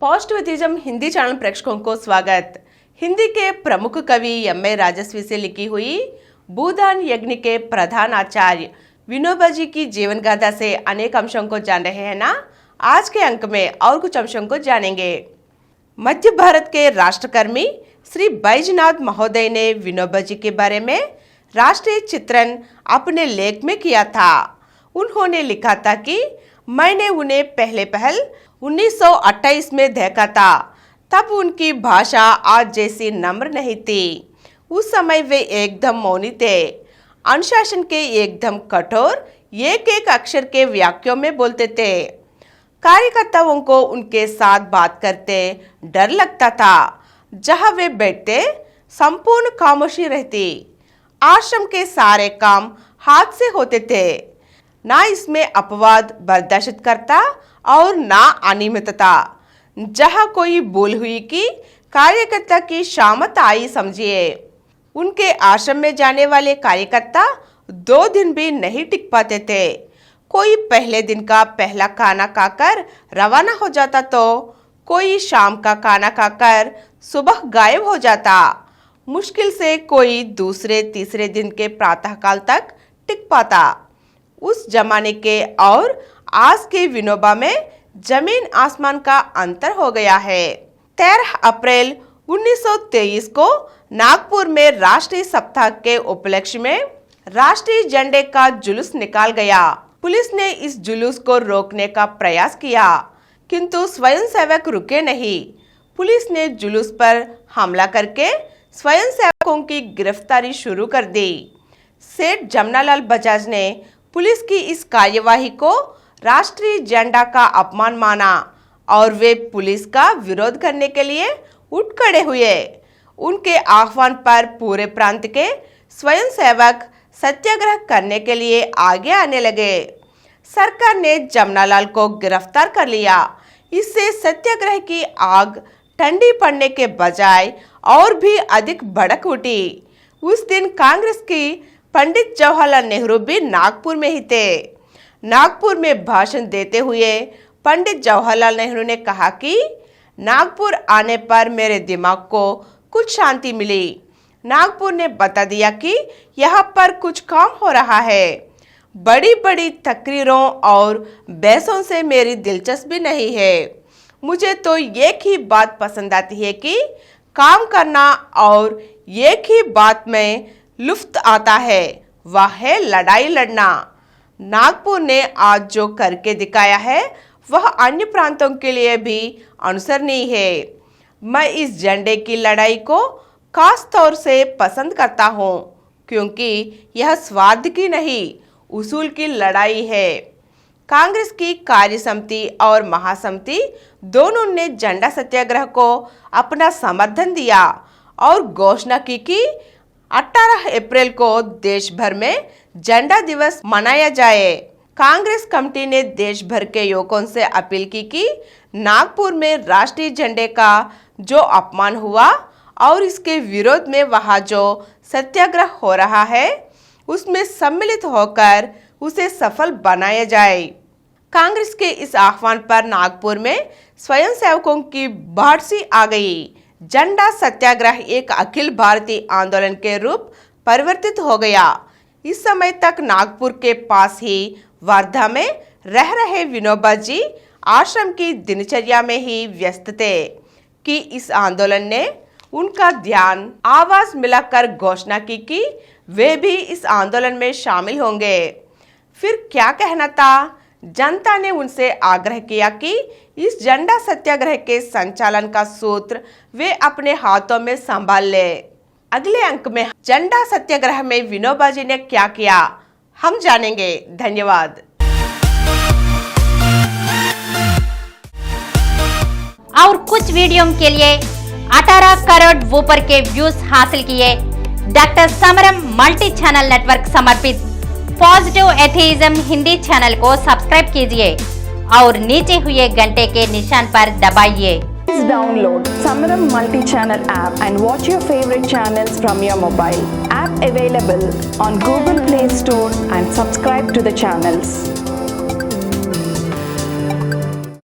Positivism Hindi channel प्रेक्षकों को स्वागत। हिंदी के प्रमुख कवि एम.ए. राजस्वी से लिखी हुई भूदान यज्ञ के प्रधान आचार्य विनोबा जी की जीवन गाथा से अनेक अंशों को जान रहे हैं ना। आज के अंक में और कुछ अंशों को जानेंगे। मध्य भारत के राष्ट्रकर्मी श्री बैजनाथ महोदय ने विनोबा जी के बारे में राष्ट्रीय चित्रण अपने लेख में किया था। उन्होंने लिखा था कि मैंने उन्हें पहल 1928 में देखा था। तब उनकी भाषा आज जैसी नम्र नहीं थी। उस समय वे एकदम मौनी थे, अनुशासन के एकदम कठोर, एक एक अक्षर के वाक्यों में बोलते थे। कार्यकर्ताओं को उनके साथ बात करते डर लगता था। जहां वे बैठते संपूर्ण खामोशी रहती। आश्रम के सारे काम हाथ से होते थे। ना इसमें अपवाद बर्दाश्त करता और ना अनियमितता। जहां कोई भूल हुई कि कार्यकर्ता की शामत आई समझिए। उनके आश्रम में जाने वाले कार्यकर्ता 2 दिन भी नहीं टिक पाते थे। कोई पहले दिन का पहला खाना खाकर रवाना हो जाता तो कोई शाम का खाना खाकर सुबह गायब हो जाता। मुश्किल से कोई दूसरे तीसरे दिन के प्रातःकाल तक टिक पाता। उस जमाने के और आज के विनोबा में जमीन आसमान का अंतर हो गया है। 13 अप्रैल 1923 को नागपुर में राष्ट्रीय सप्ताह के उपलक्ष्य में राष्ट्रीय झंडे का जुलूस निकाल गया। पुलिस ने इस जुलूस को रोकने का प्रयास किया, किंतु स्वयंसेवक रुके नहीं। पुलिस ने जुलूस पर हमला करके स्वयंसेवकों की गिरफ्तारी शुरू कर दी। सेठ जमनालाल बजाज ने पुलिस की इस कार्यवाही को राष्ट्रीय झंडा का अपमान माना और वे पुलिस का विरोध करने के लिए उठ खड़े हुए। उनके आह्वान पर पूरे प्रांत के स्वयंसेवक सत्याग्रह करने के लिए आगे आने लगे। सरकार ने जमनालाल को गिरफ्तार कर लिया। इससे सत्याग्रह की आग ठंडी पड़ने के बजाय और भी अधिक भड़क उठी। उस दिन कांग्रेस की पंडित जवाहरलाल नेहरू भी नागपुर में ही थे। नागपुर में भाषण देते हुए पंडित जवाहरलाल नेहरू ने कहा कि नागपुर आने पर मेरे दिमाग को कुछ शांति मिली। नागपुर ने बता दिया कि यहाँ पर कुछ काम हो रहा है। बड़ी बड़ी तकरीरों और बहसों से मेरी दिलचस्पी नहीं है। मुझे तो एक ही बात पसंद आती है कि काम करना, और एक ही बात में लुत्फ आता है, वह है लड़ाई लड़ना। नागपुर ने आज जो करके दिखाया है वह अन्य प्रांतों के लिए भी अनुसरणीय है। मैं इस झंडे की लड़ाई को खास तौर से पसंद करता हूँ, क्योंकि यह स्वार्थ की नहीं, उसूल की लड़ाई है। कांग्रेस की कार्य समिति और महासमिति दोनों ने झंडा सत्याग्रह को अपना समर्थन दिया और घोषणा की कि 18 अप्रैल को देश भर में झंडा दिवस मनाया जाए। कांग्रेस कमेटी ने देश भर के युवकों से अपील की कि नागपुर में राष्ट्रीय झंडे का जो अपमान हुआ और इसके विरोध में वहां जो सत्याग्रह हो रहा है उसमें सम्मिलित होकर उसे सफल बनाया जाए। कांग्रेस के इस आह्वान पर नागपुर में स्वयंसेवकों की बाढ़ सी आ गई। झंडा सत्याग्रह एक अखिल भारतीय आंदोलन के रूप परिवर्तित हो गया। इस समय तक नागपुर के पास ही वर्धा में रह रहे विनोबा जी आश्रम की दिनचर्या में ही व्यस्त थे कि इस आंदोलन ने उनका ध्यान आवाज मिलाकर घोषणा की कि वे भी इस आंदोलन में शामिल होंगे। फिर क्या कहना था। जनता ने उनसे आग्रह किया कि इस झंडा सत्याग्रह के संचालन का सूत्र वे अपने हाथों में संभाल ले। अगले अंक में झंडा सत्याग्रह में विनोबा जी ने क्या किया हम जानेंगे। धन्यवाद। और कुछ वीडियो के लिए 18 करोड़ ऊपर के व्यूज हासिल किए डॉक्टर समरम मल्टी चैनल नेटवर्क समर्पित पॉजिटिव एथेइज्म हिंदी चैनल को सब्सक्राइब कीजिए और नीचे हुए घंटे के निशान पर दबाइए। Please download Samaram multi-channel app and watch your favorite channels from your mobile. App available on Google Play Store and subscribe to the channels.